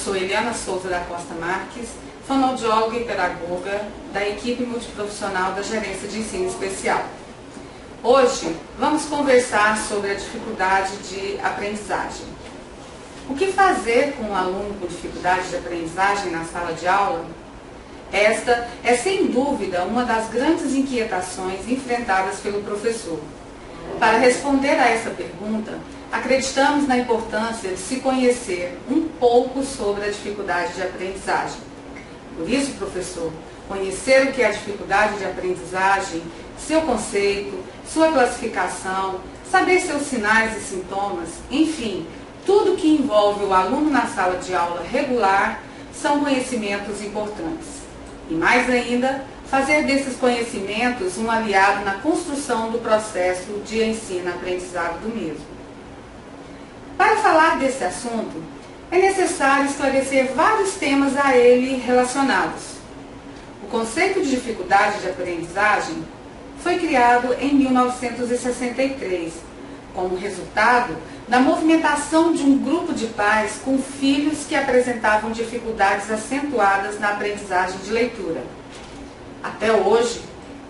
sou Eliana Souza da Costa Marques, fonoaudióloga e pedagoga da equipe multiprofissional da Gerência de Ensino Especial. Hoje vamos conversar sobre a dificuldade de aprendizagem. O que fazer com um aluno com dificuldade de aprendizagem na sala de aula? Esta é sem dúvida uma das grandes inquietações enfrentadas pelo professor. Para responder a essa pergunta, acreditamos na importância de se conhecer um pouco sobre a dificuldade de aprendizagem. Por isso, professor, conhecer o que é a dificuldade de aprendizagem, seu conceito, sua classificação, saber seus sinais e sintomas, enfim, tudo que envolve o aluno na sala de aula regular são conhecimentos importantes. E mais ainda, fazer desses conhecimentos um aliado na construção do processo de ensino-aprendizado do mesmo. Para falar desse assunto, é necessário esclarecer vários temas a ele relacionados. O conceito de dificuldade de aprendizagem foi criado em 1963, como resultado da movimentação de um grupo de pais com filhos que apresentavam dificuldades acentuadas na aprendizagem de leitura. Até hoje,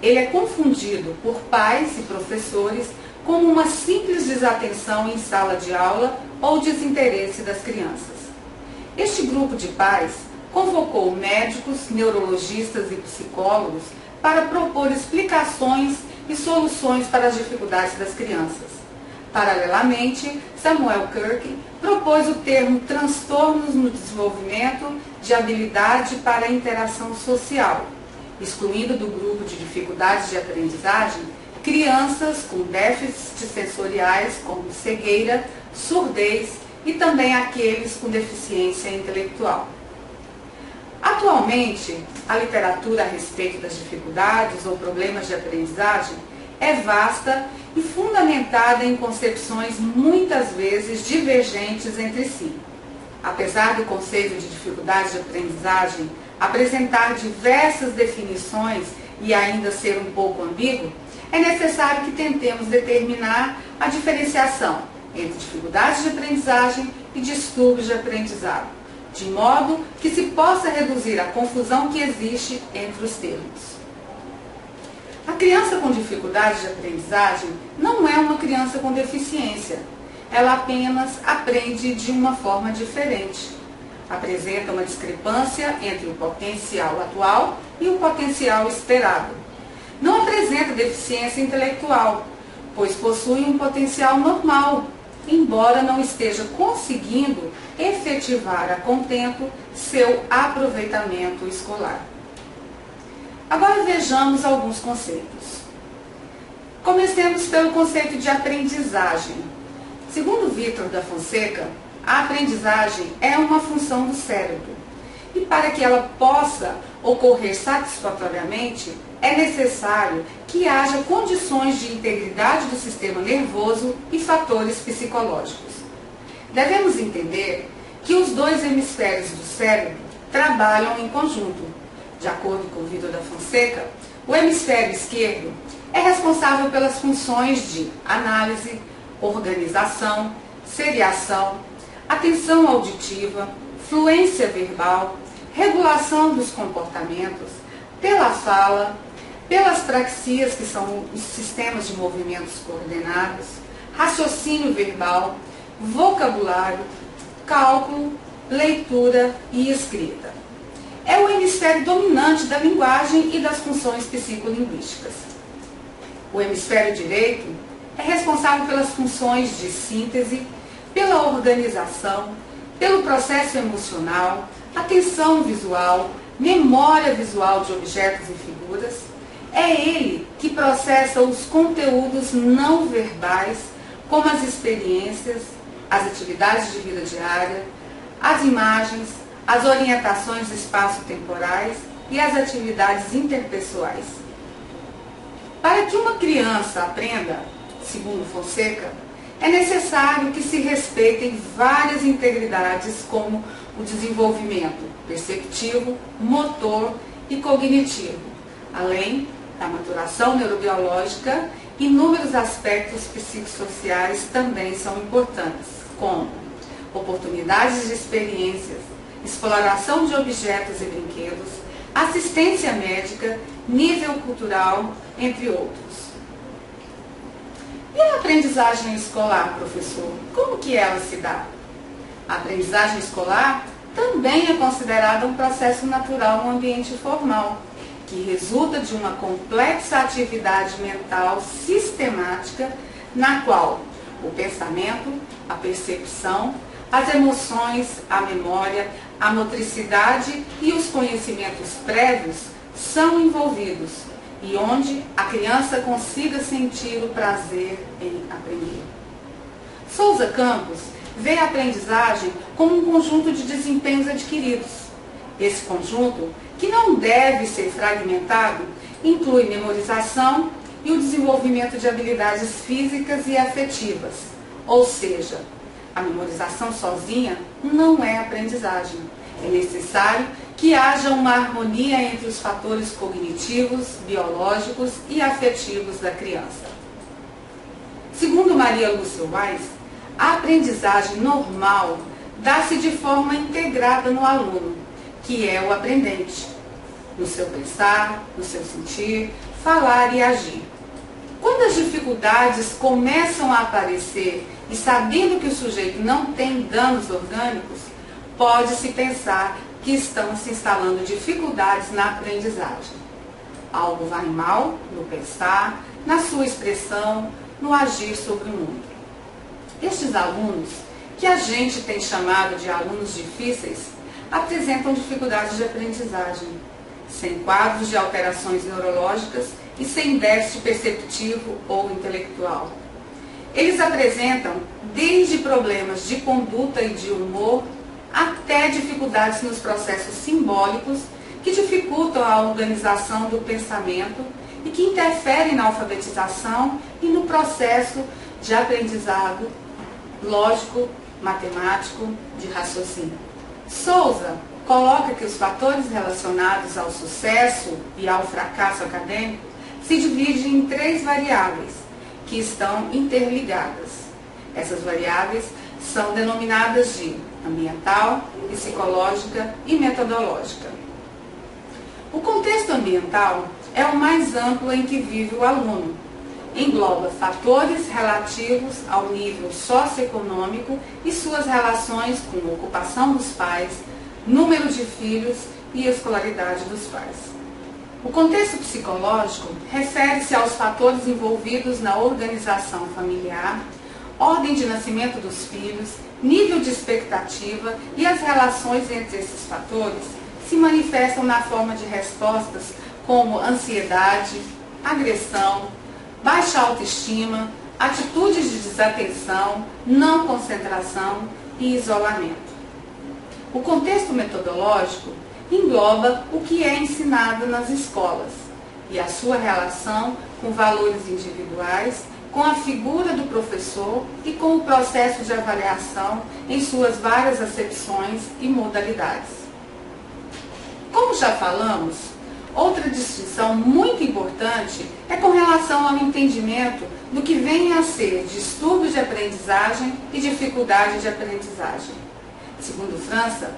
ele é confundido por pais e professores como uma simples desatenção em sala de aula ou desinteresse das crianças. Este grupo de pais convocou médicos, neurologistas e psicólogos para propor explicações e soluções para as dificuldades das crianças. Paralelamente, Samuel Kirk propôs o termo transtornos no desenvolvimento de habilidade para a interação social, excluindo do grupo de dificuldades de aprendizagem crianças com déficits sensoriais como cegueira, surdez e também aqueles com deficiência intelectual. Atualmente, a literatura a respeito das dificuldades ou problemas de aprendizagem é vasta e fundamentada em concepções muitas vezes divergentes entre si. Apesar do conceito de dificuldade de aprendizagem apresentar diversas definições e ainda ser um pouco ambíguo, é necessário que tentemos determinar a diferenciação entre dificuldades de aprendizagem e distúrbios de aprendizado, de modo que se possa reduzir a confusão que existe entre os termos. A criança com dificuldade de aprendizagem não é uma criança com deficiência. Ela apenas aprende de uma forma diferente. Apresenta uma discrepância entre o potencial atual e o potencial esperado. Não apresenta deficiência intelectual, pois possui um potencial normal, embora não esteja conseguindo efetivar a contento seu aproveitamento escolar. Agora vejamos alguns conceitos. Comecemos pelo conceito de aprendizagem. Segundo Vítor da Fonseca, a aprendizagem é uma função do cérebro. E para que ela possa ocorrer satisfatoriamente, é necessário que haja condições de integridade do sistema nervoso e fatores psicológicos. Devemos entender que os dois hemisférios do cérebro trabalham em conjunto. De acordo com Vítor da Fonseca, o hemisfério esquerdo é responsável pelas funções de análise, organização, seriação, atenção auditiva, fluência verbal, regulação dos comportamentos, pela fala, pelas praxias, que são os sistemas de movimentos coordenados, raciocínio verbal, vocabulário, cálculo, leitura e escrita. É o hemisfério dominante da linguagem e das funções psicolinguísticas. O hemisfério direito é responsável pelas funções de síntese, pela organização, pelo processo emocional, atenção visual, memória visual de objetos e figuras. É ele que processa os conteúdos não verbais, como as experiências, as atividades de vida diária, as imagens, as orientações espaço-temporais e as atividades interpessoais. Para que uma criança aprenda, segundo Fonseca, é necessário que se respeitem várias integridades como o desenvolvimento perceptivo, motor e cognitivo, além da maturação neurobiológica. Inúmeros aspectos psicossociais também são importantes, como oportunidades de experiências, exploração de objetos e brinquedos, assistência médica, nível cultural, entre outros. E a aprendizagem escolar, professor? Como que ela se dá? A aprendizagem escolar também é considerada um processo natural no ambiente formal, que resulta de uma complexa atividade mental sistemática na qual o pensamento, a percepção, as emoções, a memória, a motricidade e os conhecimentos prévios são envolvidos e onde a criança consiga sentir o prazer em aprender. Souza Campos vê a aprendizagem como um conjunto de desempenhos adquiridos. Esse conjunto, que não deve ser fragmentado, inclui memorização e o desenvolvimento de habilidades físicas e afetivas. Ou seja, a memorização sozinha não é aprendizagem. É necessário que haja uma harmonia entre os fatores cognitivos, biológicos e afetivos da criança. Segundo Maria Lúcia Weiss, a aprendizagem normal dá-se de forma integrada no aluno, que é o aprendente, no seu pensar, no seu sentir, falar e agir. Quando as dificuldades começam a aparecer e sabendo que o sujeito não tem danos orgânicos, pode-se pensar que estão se instalando dificuldades na aprendizagem. Algo vai mal no pensar, na sua expressão, no agir sobre o mundo. Estes alunos, que a gente tem chamado de alunos difíceis, apresentam dificuldades de aprendizagem, sem quadros de alterações neurológicas e sem déficit perceptivo ou intelectual. Eles apresentam desde problemas de conduta e de humor até dificuldades nos processos simbólicos que dificultam a organização do pensamento e que interferem na alfabetização e no processo de aprendizado lógico, matemático, de raciocínio. Souza coloca que os fatores relacionados ao sucesso e ao fracasso acadêmico se dividem em 3 variáveis que estão interligadas. Essas variáveis são denominadas de ambiental, psicológica e metodológica. O contexto ambiental é o mais amplo em que vive o aluno. Engloba fatores relativos ao nível socioeconômico e suas relações com a ocupação dos pais, número de filhos e escolaridade dos pais. O contexto psicológico refere-se aos fatores envolvidos na organização familiar, ordem de nascimento dos filhos, nível de expectativa e as relações entre esses fatores se manifestam na forma de respostas como ansiedade, agressão, baixa autoestima, atitudes de desatenção, não concentração e isolamento. O contexto metodológico engloba o que é ensinado nas escolas e a sua relação com valores individuais, com a figura do professor e com o processo de avaliação em suas várias acepções e modalidades. Como já falamos, outra distinção muito importante é com relação ao entendimento do que vem a ser distúrbio de aprendizagem e dificuldade de aprendizagem. Segundo França,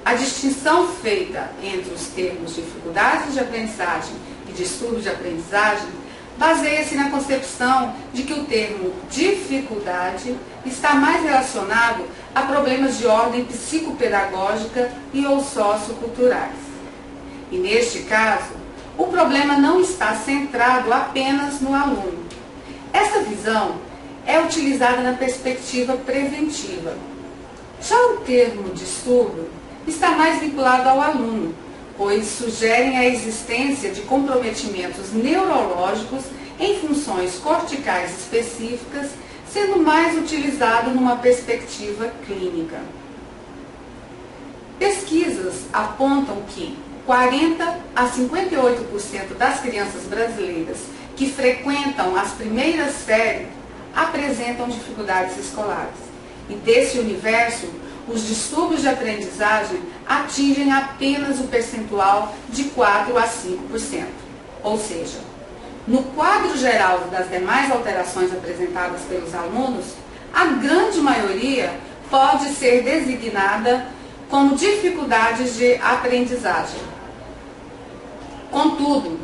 a distinção feita entre os termos dificuldade de aprendizagem e distúrbio de aprendizagem baseia-se na concepção de que o termo dificuldade está mais relacionado a problemas de ordem psicopedagógica e ou socioculturais. E neste caso, o problema não está centrado apenas no aluno. Essa visão é utilizada na perspectiva preventiva. Já o termo distúrbio está mais vinculado ao aluno, pois sugerem a existência de comprometimentos neurológicos em funções corticais específicas, sendo mais utilizado numa perspectiva clínica. Pesquisas apontam que 40 a 58% das crianças brasileiras que frequentam as primeiras séries apresentam dificuldades escolares. E desse universo, os distúrbios de aprendizagem atingem apenas o percentual de 4 a 5%. Ou seja, no quadro geral das demais alterações apresentadas pelos alunos, a grande maioria pode ser designada como dificuldades de aprendizagem. Contudo,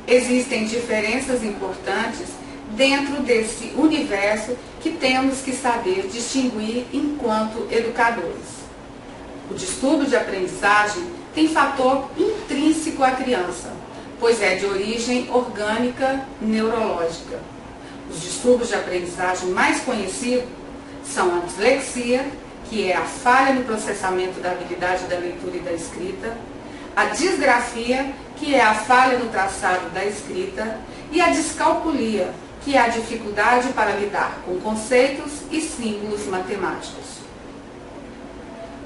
existem diferenças importantes dentro desse universo que temos que saber distinguir enquanto educadores. O distúrbio de aprendizagem tem fator intrínseco à criança, pois é de origem orgânica neurológica. Os distúrbios de aprendizagem mais conhecidos são a dislexia, que é a falha no processamento da habilidade da leitura e da escrita, a disgrafia, que é a falha no traçado da escrita, e a descalculia, que é a dificuldade para lidar com conceitos e símbolos matemáticos.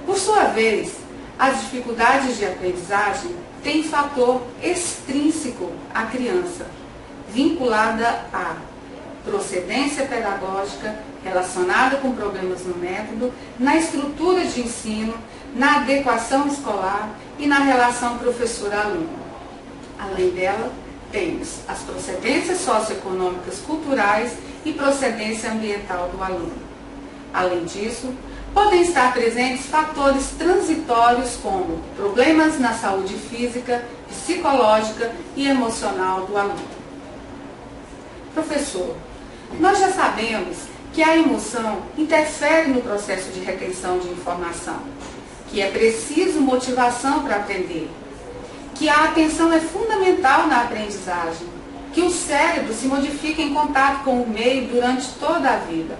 Por sua vez, as dificuldades de aprendizagem têm fator extrínseco à criança, vinculada à procedência pedagógica relacionada com problemas no método, na estrutura de ensino, na adequação escolar e na relação professor-aluno. Além dela, temos as procedências socioeconômicas culturais e procedência ambiental do aluno. Além disso, podem estar presentes fatores transitórios como problemas na saúde física, psicológica e emocional do aluno. Professor, nós já sabemos que a emoção interfere no processo de retenção de informação, que é preciso motivação para aprender, que a atenção é fundamental na aprendizagem, que o cérebro se modifica em contato com o meio durante toda a vida,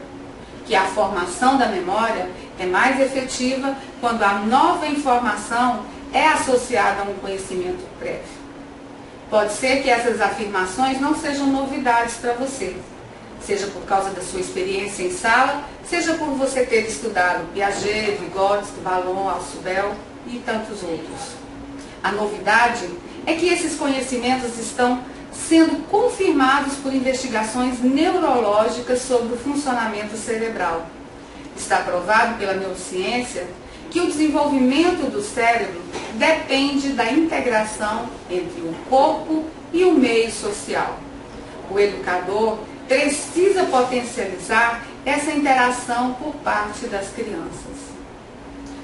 que a formação da memória é mais efetiva quando a nova informação é associada a um conhecimento prévio. Pode ser que essas afirmações não sejam novidades para você, seja por causa da sua experiência em sala, seja por você ter estudado Piaget, Vygotsky, Vallon, Althusser e tantos outros. A novidade é que esses conhecimentos estão sendo confirmados por investigações neurológicas sobre o funcionamento cerebral. Está provado pela neurociência que o desenvolvimento do cérebro depende da integração entre o corpo e o meio social. O educador precisa potencializar essa interação por parte das crianças.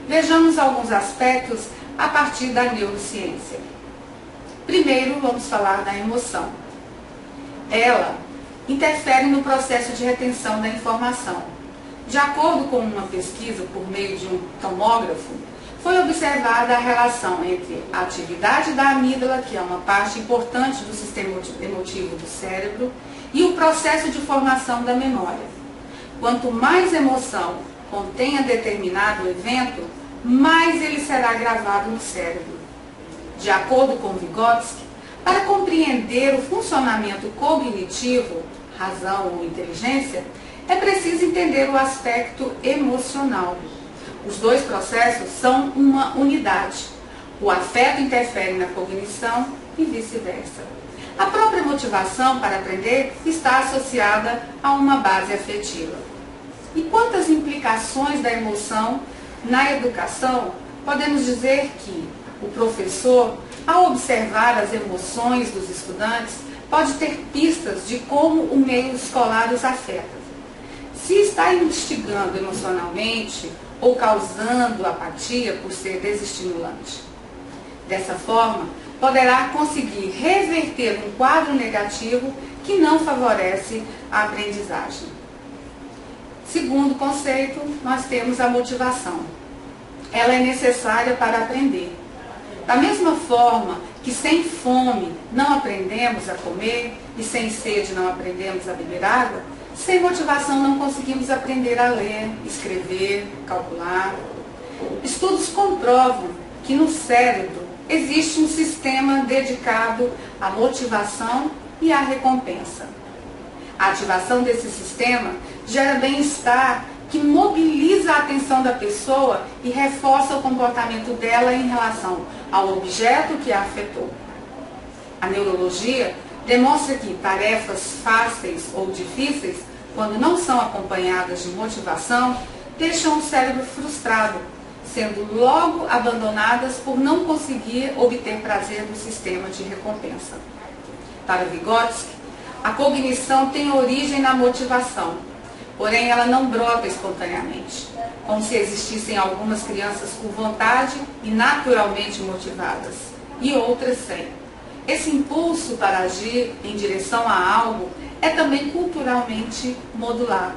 Vejamos alguns aspectos a partir da neurociência. Primeiro, vamos falar da emoção. Ela interfere no processo de retenção da informação. De acordo com uma pesquisa por meio de um tomógrafo, foi observada a relação entre a atividade da amígdala, que é uma parte importante do sistema emotivo do cérebro, e o processo de formação da memória. Quanto mais emoção contenha determinado evento, mais ele será gravado no cérebro. De acordo com Vygotsky, para compreender o funcionamento cognitivo, razão ou inteligência, é preciso entender o aspecto emocional. Os dois processos são uma unidade. O afeto interfere na cognição e vice-versa. A própria motivação para aprender está associada a uma base afetiva. E quantas implicações da emoção na educação, podemos dizer que o professor, ao observar as emoções dos estudantes, pode ter pistas de como o meio escolar os afeta. Se está instigando emocionalmente ou causando apatia por ser desestimulante. Dessa forma, poderá conseguir reverter um quadro negativo que não favorece a aprendizagem. Segundo conceito, nós temos a motivação. Ela é necessária para aprender. Da mesma forma que sem fome não aprendemos a comer e sem sede não aprendemos a beber água, sem motivação não conseguimos aprender a ler, escrever, calcular. Estudos comprovam que no cérebro existe um sistema dedicado à motivação e à recompensa. A ativação desse sistema gera bem-estar que mobiliza a atenção da pessoa e reforça o comportamento dela em relação ao objeto que a afetou. A neurologia demonstra que tarefas fáceis ou difíceis, quando não são acompanhadas de motivação, deixam o cérebro frustrado, sendo logo abandonadas por não conseguir obter prazer do sistema de recompensa. Para Vygotsky, a cognição tem origem na motivação, porém ela não brota espontaneamente. como se existissem algumas crianças com vontade e naturalmente motivadas, e outras sem. Esse impulso para agir em direção a algo é também culturalmente modulado.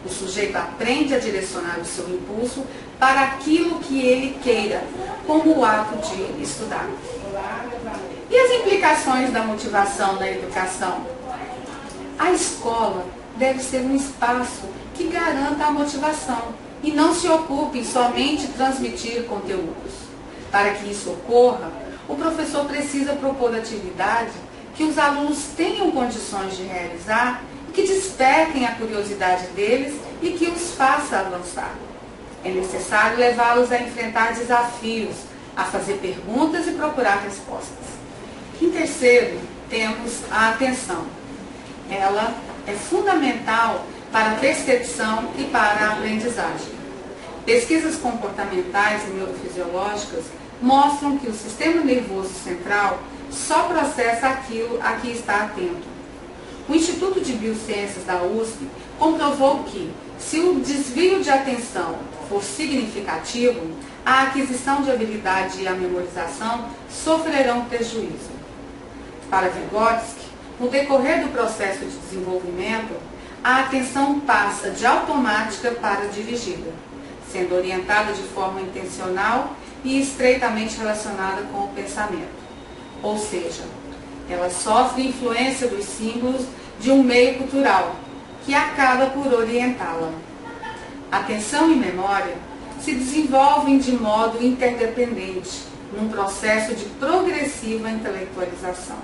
O sujeito aprende a direcionar o seu impulso para aquilo que ele queira, como o ato de estudar. E as implicações da motivação na educação? A escola deve ser um espaço que garanta a motivação e não se ocupe em somente transmitir conteúdos. Para que isso ocorra, o professor precisa propor atividade que os alunos tenham condições de realizar e que despertem a curiosidade deles e que os faça avançar. É necessário levá-los a enfrentar desafios, a fazer perguntas e procurar respostas. Em terceiro, temos a atenção. Ela é fundamental para a percepção e para a aprendizagem. Pesquisas comportamentais e neurofisiológicas mostram que o sistema nervoso central só processa aquilo a que está atento. O Instituto de Biociências da USP comprovou que, se o desvio de atenção for significativo, a aquisição de habilidade e a memorização sofrerão prejuízo. Para Vygotsky, no decorrer do processo de desenvolvimento, a atenção passa de automática para dirigida, sendo orientada de forma intencional e estreitamente relacionada com o pensamento. Ou seja, ela sofre influência dos símbolos de um meio cultural, que acaba por orientá-la. Atenção e memória se desenvolvem de modo interdependente, num processo de progressiva intelectualização.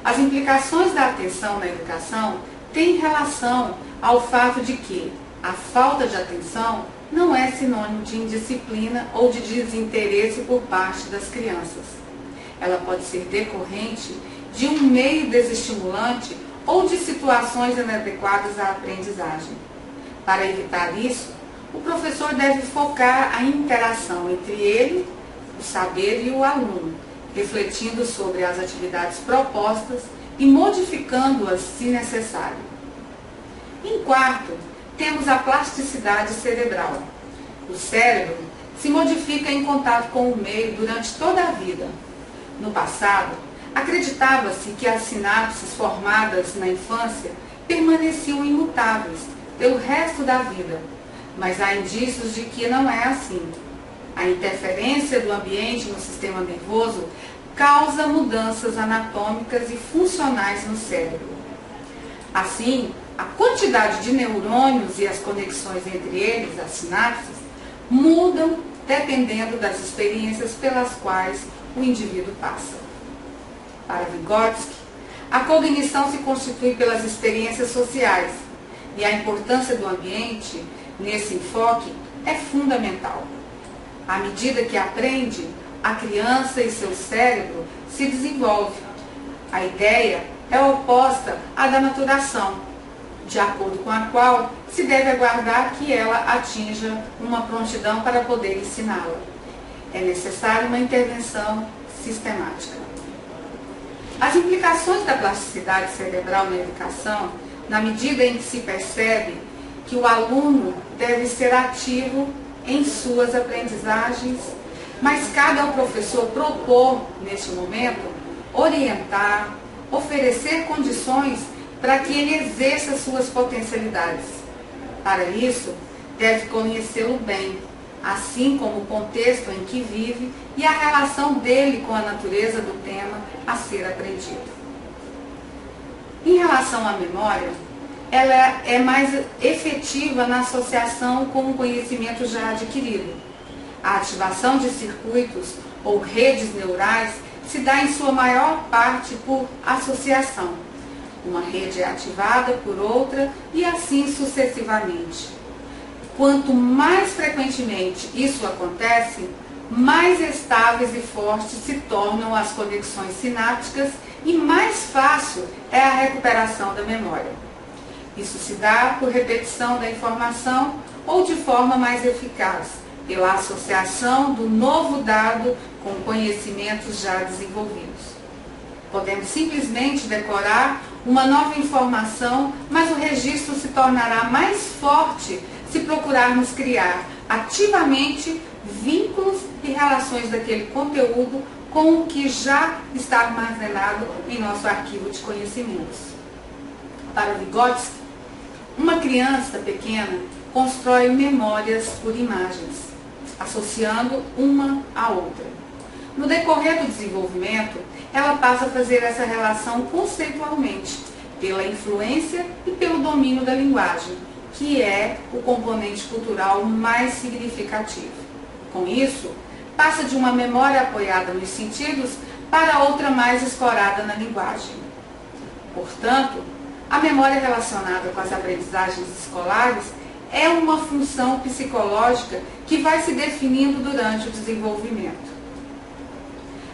As implicações da atenção na educação têm relação ao fato de que a falta de atenção não é sinônimo de indisciplina ou de desinteresse por parte das crianças. Ela pode ser decorrente de um meio desestimulante ou de situações inadequadas à aprendizagem. Para evitar isso, o professor deve focar a interação entre ele, o saber e o aluno, refletindo sobre as atividades propostas e modificando-as se necessário. Em quarto, temos a plasticidade cerebral. O cérebro se modifica em contato com o meio durante toda a vida. No passado, acreditava-se que as sinapses formadas na infância permaneciam imutáveis pelo resto da vida, mas há indícios de que não é assim. A interferência do ambiente no sistema nervoso causa mudanças anatômicas e funcionais no cérebro. Assim, a quantidade de neurônios e as conexões entre eles, as sinapses, mudam dependendo das experiências pelas quais o indivíduo passa. Para Vygotsky, a cognição se constitui pelas experiências sociais e a importância do ambiente nesse enfoque é fundamental. À medida que aprende, a criança e seu cérebro se desenvolvem. A ideia é oposta à da maturação, de acordo com a qual se deve aguardar que ela atinja uma prontidão para poder ensiná-la. É necessária uma intervenção sistemática. As implicações da plasticidade cerebral na educação, na medida em que se percebe que o aluno deve ser ativo em suas aprendizagens, mas cabe ao professor propor, neste momento, orientar, oferecer condições para que ele exerça suas potencialidades. Para isso, deve conhecê-lo bem, assim como o contexto em que vive e a relação dele com a natureza do tema a ser aprendido. Em relação à memória, ela é mais efetiva na associação com o conhecimento já adquirido. A ativação de circuitos ou redes neurais se dá em sua maior parte por associação. Uma rede é ativada por outra e assim sucessivamente. Quanto mais frequentemente isso acontece, mais estáveis e fortes se tornam as conexões sinápticas e mais fácil é a recuperação da memória. Isso se dá por repetição da informação ou de forma mais eficaz, pela associação do novo dado com conhecimentos já desenvolvidos. Podemos simplesmente decorar uma nova informação, mas o registro se tornará mais forte se se procurarmos criar ativamente vínculos e relações daquele conteúdo com o que já está armazenado em nosso arquivo de conhecimentos. Para Vygotsky, uma criança pequena constrói memórias por imagens, associando uma à outra. No decorrer do desenvolvimento, ela passa a fazer essa relação conceitualmente, pela influência e pelo domínio da linguagem, que é o componente cultural mais significativo. Com isso, passa de uma memória apoiada nos sentidos para outra mais escorada na linguagem. Portanto, a memória relacionada com as aprendizagens escolares é uma função psicológica que vai se definindo durante o desenvolvimento.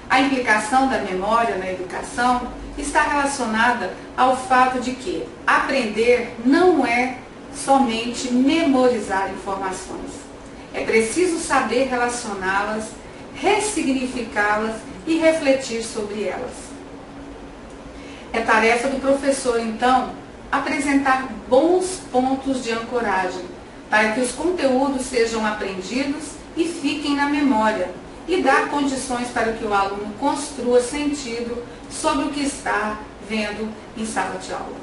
A implicação da memória na educação está relacionada ao fato de que aprender não é somente memorizar informações. É preciso saber relacioná-las, ressignificá-las e refletir sobre elas. É tarefa do professor, então, apresentar bons pontos de ancoragem para que os conteúdos sejam aprendidos e fiquem na memória e dar condições para que o aluno construa sentido sobre o que está vendo em sala de aula.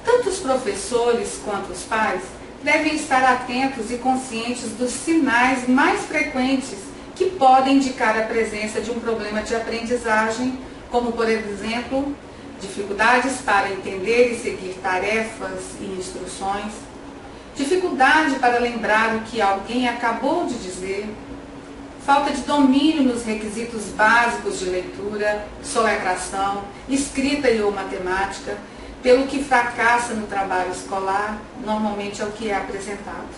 Tanto os professores quanto os pais devem estar atentos e conscientes dos sinais mais frequentes que podem indicar a presença de um problema de aprendizagem, como, por exemplo, dificuldades para entender e seguir tarefas e instruções, dificuldade para lembrar o que alguém acabou de dizer, falta de domínio nos requisitos básicos de leitura, soletração, escrita e ou matemática, pelo que fracassa no trabalho escolar, normalmente é o que é apresentado.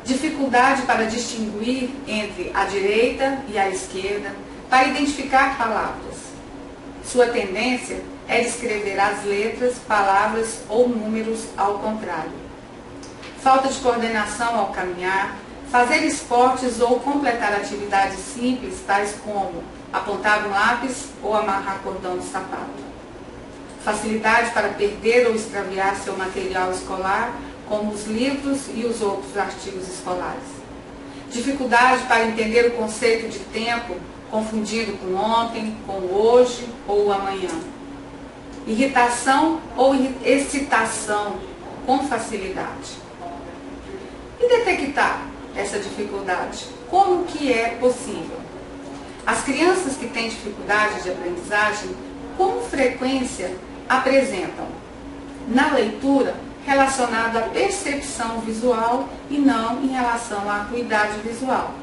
Dificuldade para distinguir entre a direita e a esquerda, para identificar palavras. Sua tendência é escrever as letras, palavras ou números ao contrário. Falta de coordenação ao caminhar, fazer esportes ou completar atividades simples, tais como apontar um lápis ou amarrar cordão do sapato. Facilidade para perder ou extraviar seu material escolar, como os livros e os outros artigos escolares. Dificuldade para entender o conceito de tempo, confundido com ontem, com hoje ou amanhã. Irritação ou excitação com facilidade. E detectar essa dificuldade? Como que é possível? As crianças que têm dificuldade de aprendizagem, com frequência, apresentam na leitura relacionado à percepção visual e não em relação à acuidade visual.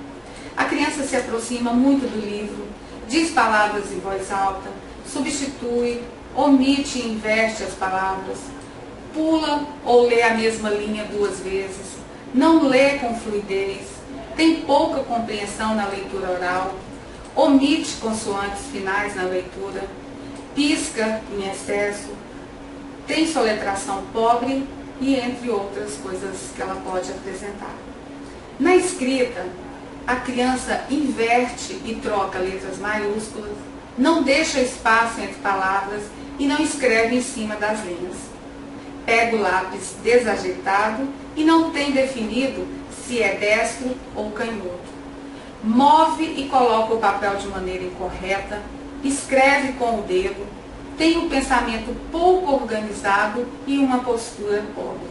A criança se aproxima muito do livro, diz palavras em voz alta, substitui, omite e inverte as palavras, pula ou lê a mesma linha 2 vezes, não lê com fluidez, tem pouca compreensão na leitura oral, omite consoantes finais na leitura, pisca em excesso, tem soletração pobre e entre outras coisas que ela pode apresentar. Na escrita, a criança inverte e troca letras maiúsculas, não deixa espaço entre palavras e não escreve em cima das linhas. Pega o lápis desajeitado e não tem definido se é destro ou canhoto. Move e coloca o papel de maneira incorreta, escreve com o dedo, tem um pensamento pouco organizado e uma postura pobre.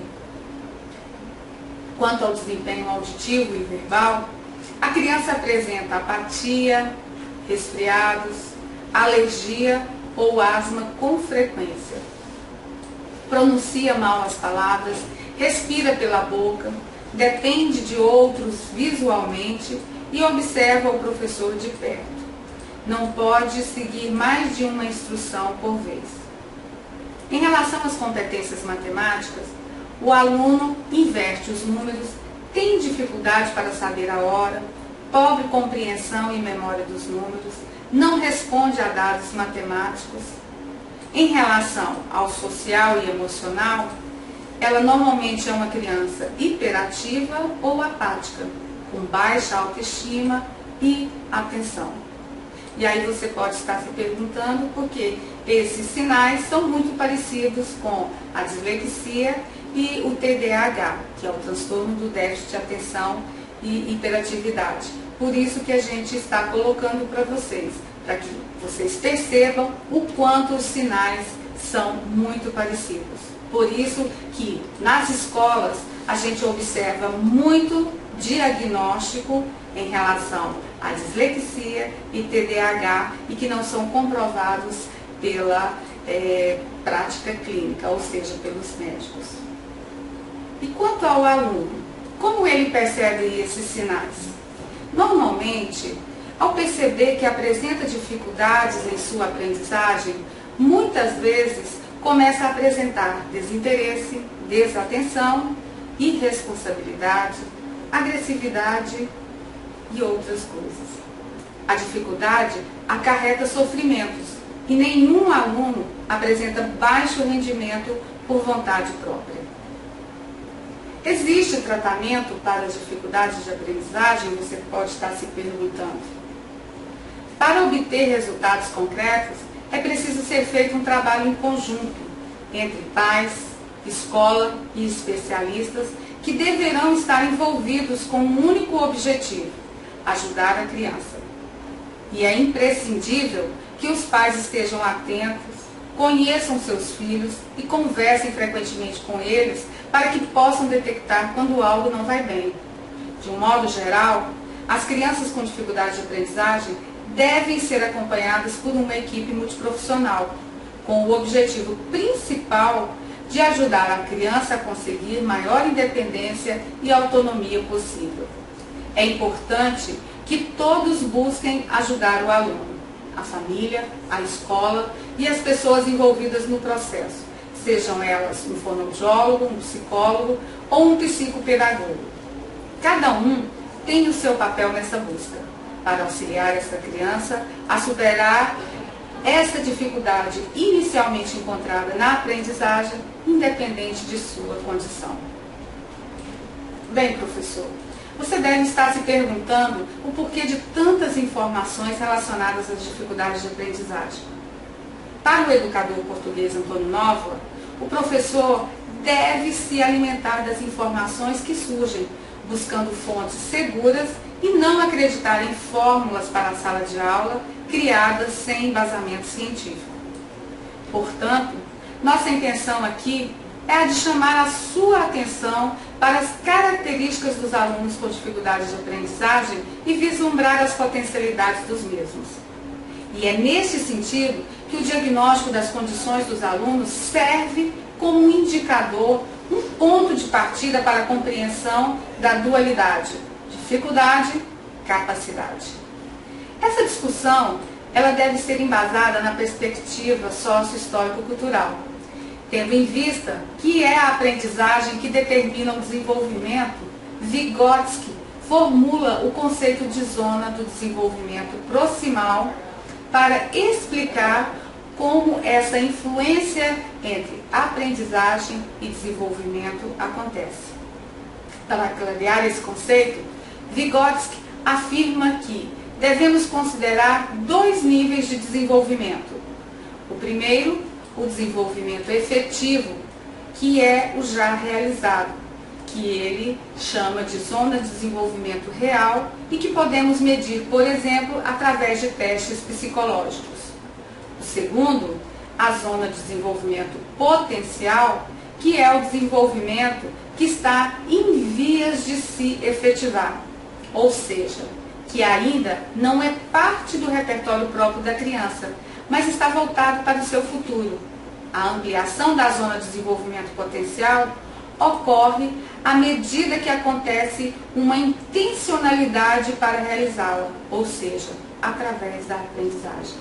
Quanto ao desempenho auditivo e verbal, a criança apresenta apatia, resfriados, alergia ou asma com frequência. Pronuncia mal as palavras, respira pela boca, depende de outros visualmente e observa o professor de perto. Não pode seguir mais de uma instrução por vez. Em relação às competências matemáticas, o aluno inverte os números, tem dificuldade para saber a hora, pobre compreensão e memória dos números, não responde a dados matemáticos. Em relação ao social e emocional, ela normalmente é uma criança hiperativa ou apática, com baixa autoestima e atenção. E aí você pode estar se perguntando por que esses sinais são muito parecidos com a dislexia e o TDAH, que é o transtorno do déficit de atenção e hiperatividade. Por isso que a gente está colocando para vocês, para que vocês percebam o quanto os sinais são muito parecidos. Por isso que nas escolas a gente observa muito diagnóstico em relação à dislexia e TDAH e que não são comprovados pela prática clínica, ou seja, pelos médicos. E quanto ao aluno, como ele percebe esses sinais? Normalmente, ao perceber que apresenta dificuldades em sua aprendizagem, muitas vezes começa a apresentar desinteresse, desatenção, irresponsabilidade, agressividade e outras coisas. A dificuldade acarreta sofrimentos e nenhum aluno apresenta baixo rendimento por vontade própria. Existe tratamento para as dificuldades de aprendizagem? Você pode estar se perguntando. Para obter resultados concretos, é preciso ser feito um trabalho em conjunto entre pais, escola e especialistas que deverão estar envolvidos com um único objetivo: ajudar a criança. E é imprescindível que os pais estejam atentos, conheçam seus filhos e conversem frequentemente com eles para que possam detectar quando algo não vai bem. De um modo geral, as crianças com dificuldade de aprendizagem devem ser acompanhadas por uma equipe multiprofissional, com o objetivo principal de ajudar a criança a conseguir maior independência e autonomia possível. É importante que todos busquem ajudar o aluno, a família, a escola e as pessoas envolvidas no processo, sejam elas um fonoaudiólogo, um psicólogo ou um psicopedagogo. Cada um tem o seu papel nessa busca, para auxiliar essa criança a superar essa dificuldade inicialmente encontrada na aprendizagem, independente de sua condição. Bem, professor, você deve estar se perguntando o porquê de tantas informações relacionadas às dificuldades de aprendizagem. Para o educador português Antônio Nova, o professor deve se alimentar das informações que surgem, buscando fontes seguras e não acreditar em fórmulas para a sala de aula criadas sem embasamento científico. Portanto, nossa intenção aqui é a de chamar a sua atenção para as características dos alunos com dificuldades de aprendizagem e vislumbrar as potencialidades dos mesmos. E é nesse sentido que o diagnóstico das condições dos alunos serve como um indicador, um ponto de partida para a compreensão da dualidade, dificuldade, capacidade. Essa discussão, ela deve ser embasada na perspectiva sócio-histórico-cultural, tendo em vista que é a aprendizagem que determina o desenvolvimento. Vygotsky formula o conceito de zona do desenvolvimento proximal para explicar como essa influência entre aprendizagem e desenvolvimento acontece. Para clarear esse conceito, Vygotsky afirma que devemos considerar dois níveis de desenvolvimento. O primeiro, o desenvolvimento efetivo, que é o já realizado, que ele chama de zona de desenvolvimento real e que podemos medir, por exemplo, através de testes psicológicos. O segundo, a zona de desenvolvimento potencial, que é o desenvolvimento que está em vias de se efetivar, ou seja, que ainda não é parte do repertório próprio da criança, mas está voltado para o seu futuro. A ampliação da zona de desenvolvimento potencial ocorre à medida que acontece uma intencionalidade para realizá-la, ou seja, através da aprendizagem.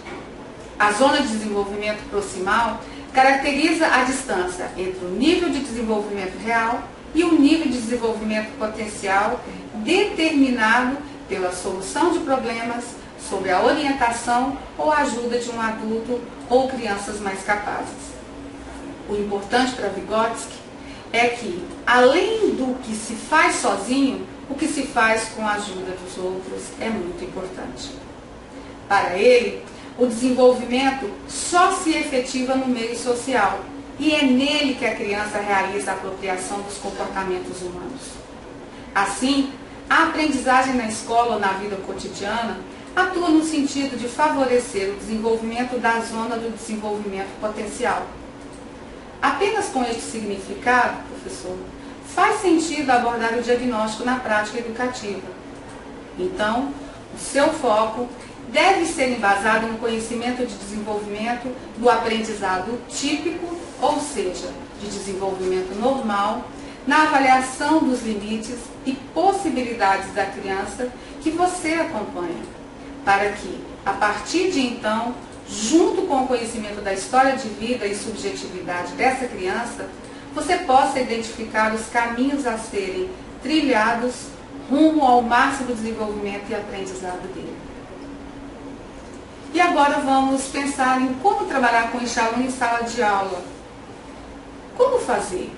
A zona de desenvolvimento proximal caracteriza a distância entre o nível de desenvolvimento real e o nível de desenvolvimento potencial determinado pela solução de problemas, sob a orientação ou ajuda de um adulto ou crianças mais capazes. O importante para Vygotsky é que, além do que se faz sozinho, o que se faz com a ajuda dos outros é muito importante. Para ele, o desenvolvimento só se efetiva no meio social, e é nele que a criança realiza a apropriação dos comportamentos humanos. Assim, a aprendizagem na escola ou na vida cotidiana atua no sentido de favorecer o desenvolvimento da zona do desenvolvimento potencial. Apenas com este significado, professor, faz sentido abordar o diagnóstico na prática educativa. Então, o seu foco deve ser embasado no conhecimento de desenvolvimento do aprendizado típico, ou seja, de desenvolvimento normal, na avaliação dos limites e possibilidades da criança que você acompanha, para que, a partir de então, junto com o conhecimento da história de vida e subjetividade dessa criança, você possa identificar os caminhos a serem trilhados rumo ao máximo desenvolvimento e aprendizado dele. E agora vamos pensar em como trabalhar com este aluno em sala de aula. Como fazer?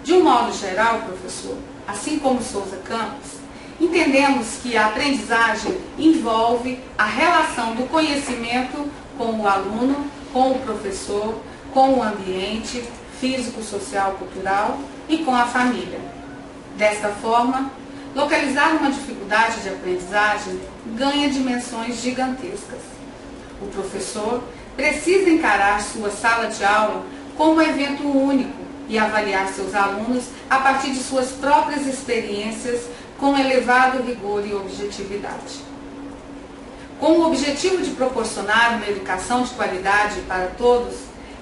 De um modo geral, professor, assim como Souza Campos, entendemos que a aprendizagem envolve a relação do conhecimento com o aluno, com o professor, com o ambiente físico, social, cultural e com a família. Desta forma, localizar uma dificuldade de aprendizagem ganha dimensões gigantescas. O professor precisa encarar sua sala de aula como um evento único e avaliar seus alunos a partir de suas próprias experiências com elevado rigor e objetividade. Com o objetivo de proporcionar uma educação de qualidade para todos,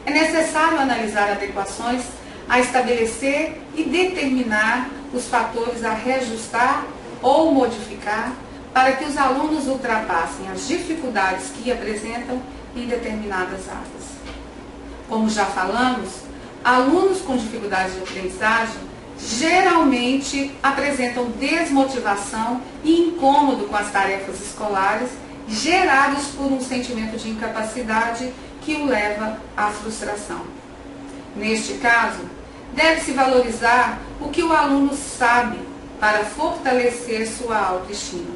é necessário analisar adequações a estabelecer e determinar os fatores a reajustar ou modificar para que os alunos ultrapassem as dificuldades que apresentam em determinadas áreas. Como já falamos, alunos com dificuldades de aprendizagem geralmente apresentam desmotivação e incômodo com as tarefas escolares, gerados por um sentimento de incapacidade que o leva à frustração. Neste caso, deve-se valorizar o que o aluno sabe para fortalecer sua autoestima.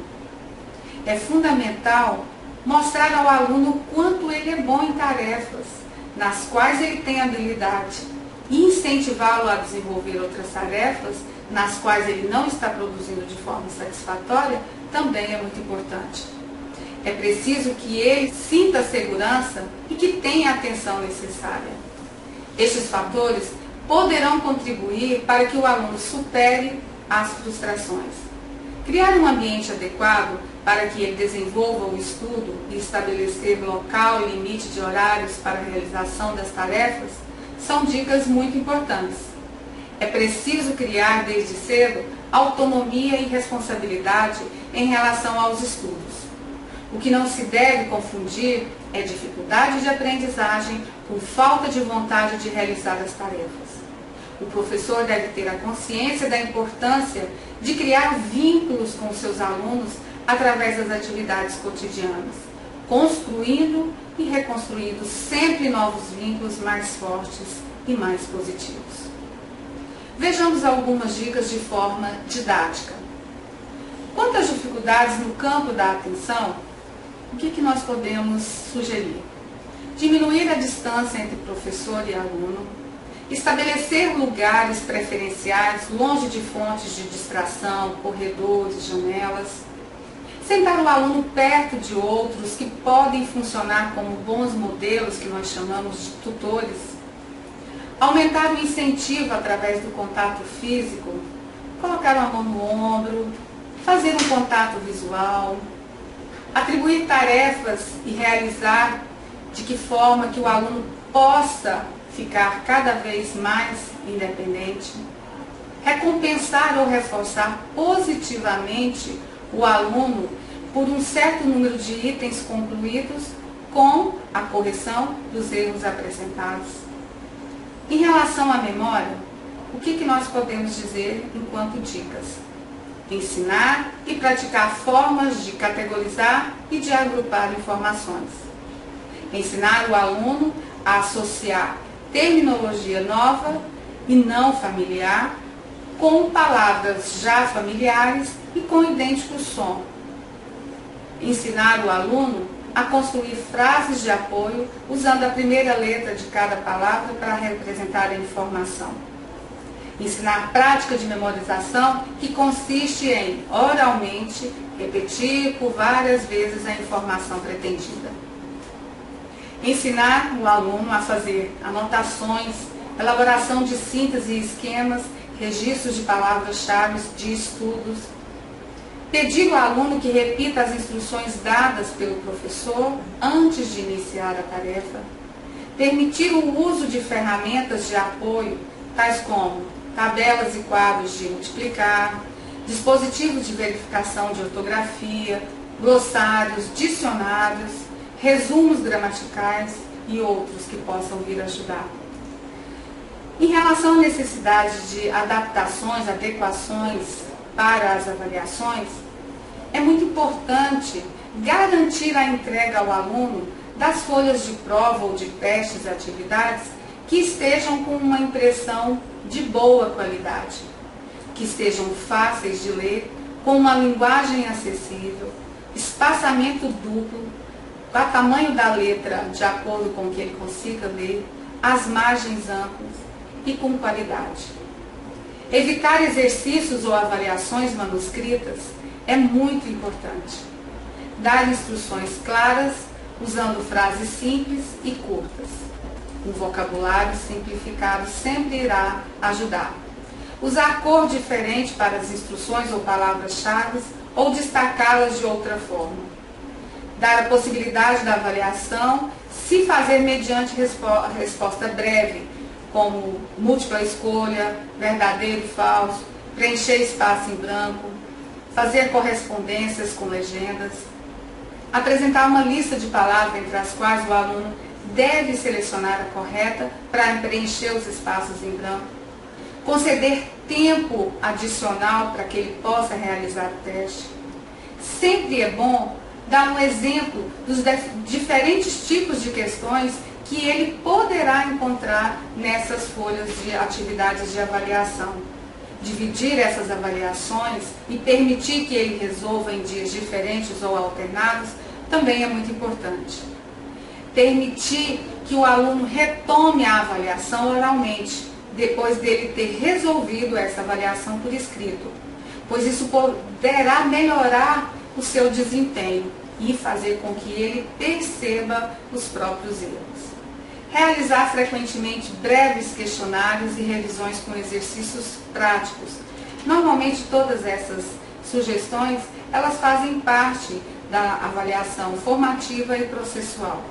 É fundamental mostrar ao aluno quanto ele é bom em tarefas, nas quais ele tem habilidade, e incentivá-lo a desenvolver outras tarefas, nas quais ele não está produzindo de forma satisfatória, também é muito importante. É preciso que ele sinta segurança e que tenha a atenção necessária. Estes fatores poderão contribuir para que o aluno supere as frustrações. Criar um ambiente adequado para que ele desenvolva o estudo e estabelecer local e limite de horários para a realização das tarefas são dicas muito importantes. É preciso criar desde cedo autonomia e responsabilidade em relação aos estudos. O que não se deve confundir é dificuldade de aprendizagem com falta de vontade de realizar as tarefas. O professor deve ter a consciência da importância de criar vínculos com seus alunos através das atividades cotidianas, construindo e reconstruindo sempre novos vínculos mais fortes e mais positivos. Vejamos algumas dicas de forma didática. Quanto às dificuldades no campo da atenção, o que nós podemos sugerir? Diminuir a distância entre professor e aluno, estabelecer lugares preferenciais longe de fontes de distração, corredores, janelas, sentar o aluno perto de outros que podem funcionar como bons modelos, que nós chamamos de tutores, aumentar o incentivo através do contato físico, colocar uma mão no ombro, fazer um contato visual, atribuir tarefas e realizar de que forma que o aluno possa ficar cada vez mais independente, recompensar ou reforçar positivamente o aluno por um certo número de itens concluídos com a correção dos erros apresentados. Em relação à memória, o que nós podemos dizer enquanto dicas? Ensinar e praticar formas de categorizar e de agrupar informações. Ensinar o aluno a associar terminologia nova e não familiar com palavras já familiares e com idêntico som. Ensinar o aluno a construir frases de apoio usando a primeira letra de cada palavra para representar a informação. Ensinar prática de memorização, que consiste em, oralmente, repetir por várias vezes a informação pretendida. Ensinar o aluno a fazer anotações, elaboração de síntese e esquemas, registros de palavras-chave de estudos. Pedir ao aluno que repita as instruções dadas pelo professor antes de iniciar a tarefa. Permitir o uso de ferramentas de apoio, tais como tabelas e quadros de multiplicar, dispositivos de verificação de ortografia, glossários, dicionários, resumos gramaticais e outros que possam vir ajudar. Em relação à necessidade de adaptações, adequações para as avaliações, é muito importante garantir a entrega ao aluno das folhas de prova ou de testes e atividades que estejam com uma impressão de boa qualidade, que estejam fáceis de ler, com uma linguagem acessível, espaçamento duplo, o tamanho da letra de acordo com o que ele consiga ler, as margens amplas e com qualidade. Evitar exercícios ou avaliações manuscritas é muito importante. Dar instruções claras, usando frases simples e curtas. Um vocabulário simplificado sempre irá ajudar. Usar cor diferente para as instruções ou palavras-chave ou destacá-las de outra forma. Dar a possibilidade da avaliação, se fazer mediante resposta breve, como múltipla escolha, verdadeiro e falso, preencher espaço em branco, fazer correspondências com legendas, apresentar uma lista de palavras entre as quais o aluno deve selecionar a correta para preencher os espaços em branco, conceder tempo adicional para que ele possa realizar o teste. Sempre é bom dar um exemplo dos diferentes tipos de questões que ele poderá encontrar nessas folhas de atividades de avaliação. Dividir essas avaliações e permitir que ele resolva em dias diferentes ou alternados também é muito importante. Permitir que o aluno retome a avaliação oralmente, depois dele ter resolvido essa avaliação por escrito, pois isso poderá melhorar o seu desempenho e fazer com que ele perceba os próprios erros. Realizar frequentemente breves questionários e revisões com exercícios práticos. Normalmente todas essas sugestões, elas fazem parte da avaliação formativa e processual.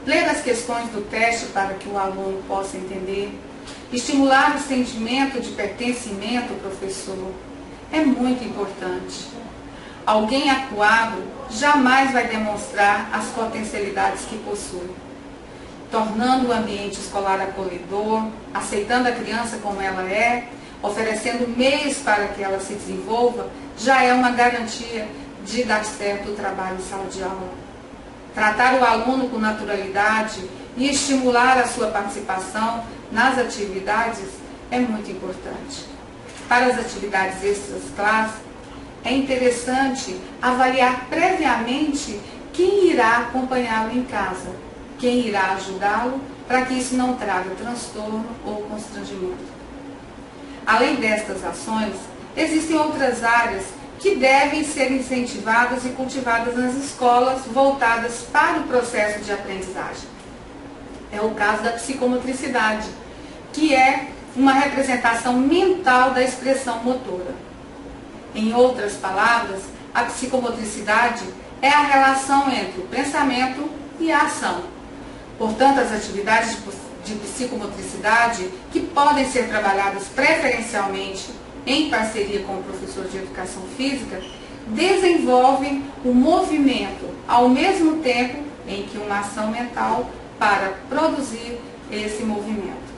Ler as questões do teste para que o aluno possa entender. Estimular o sentimento de pertencimento ao professor é muito importante. Alguém acuado jamais vai demonstrar as potencialidades que possui. Tornando o ambiente escolar acolhedor, aceitando a criança como ela é, oferecendo meios para que ela se desenvolva, já é uma garantia de dar certo o trabalho em sala de aula. Tratar o aluno com naturalidade e estimular a sua participação nas atividades é muito importante. Para as atividades extra-classe, é interessante avaliar previamente quem irá acompanhá-lo em casa, quem irá ajudá-lo, para que isso não traga transtorno ou constrangimento. Além destas ações, existem outras áreas que devem ser incentivadas e cultivadas nas escolas voltadas para o processo de aprendizagem. É o caso da psicomotricidade, que é uma representação mental da expressão motora. Em outras palavras, a psicomotricidade é a relação entre o pensamento e a ação. Portanto, as atividades de psicomotricidade, que podem ser trabalhadas preferencialmente em parceria com o professor de educação física, desenvolvem o movimento ao mesmo tempo em que uma ação mental para produzir esse movimento.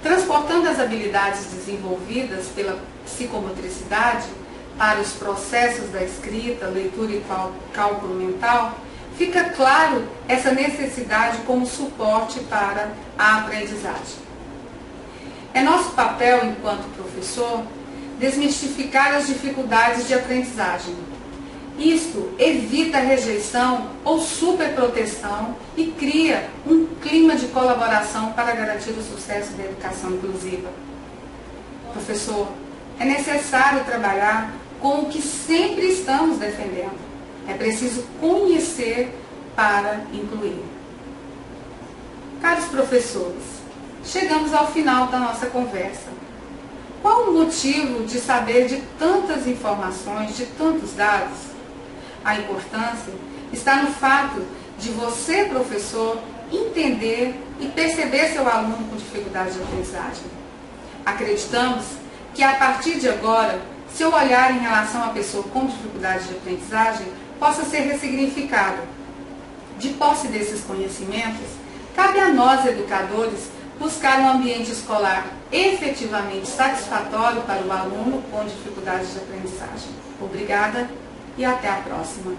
Transportando as habilidades desenvolvidas pela psicomotricidade para os processos da escrita, leitura e cálculo mental, fica claro essa necessidade como suporte para a aprendizagem. É nosso papel, enquanto professor, desmistificar as dificuldades de aprendizagem, Isto evita a rejeição ou superproteção e cria um clima de colaboração para garantir o sucesso da educação inclusiva. Professor, é necessário trabalhar com o que sempre estamos defendendo. É preciso conhecer para incluir. Caros professores, chegamos ao final da nossa conversa. Qual o motivo de saber de tantas informações, de tantos dados? A importância está no fato de você, professor, entender e perceber seu aluno com dificuldade de aprendizagem. Acreditamos que a partir de agora, seu olhar em relação à pessoa com dificuldade de aprendizagem possa ser ressignificado. De posse desses conhecimentos, cabe a nós, educadores, buscar um ambiente escolar efetivamente satisfatório para o aluno com dificuldade de aprendizagem. Obrigada e até a próxima.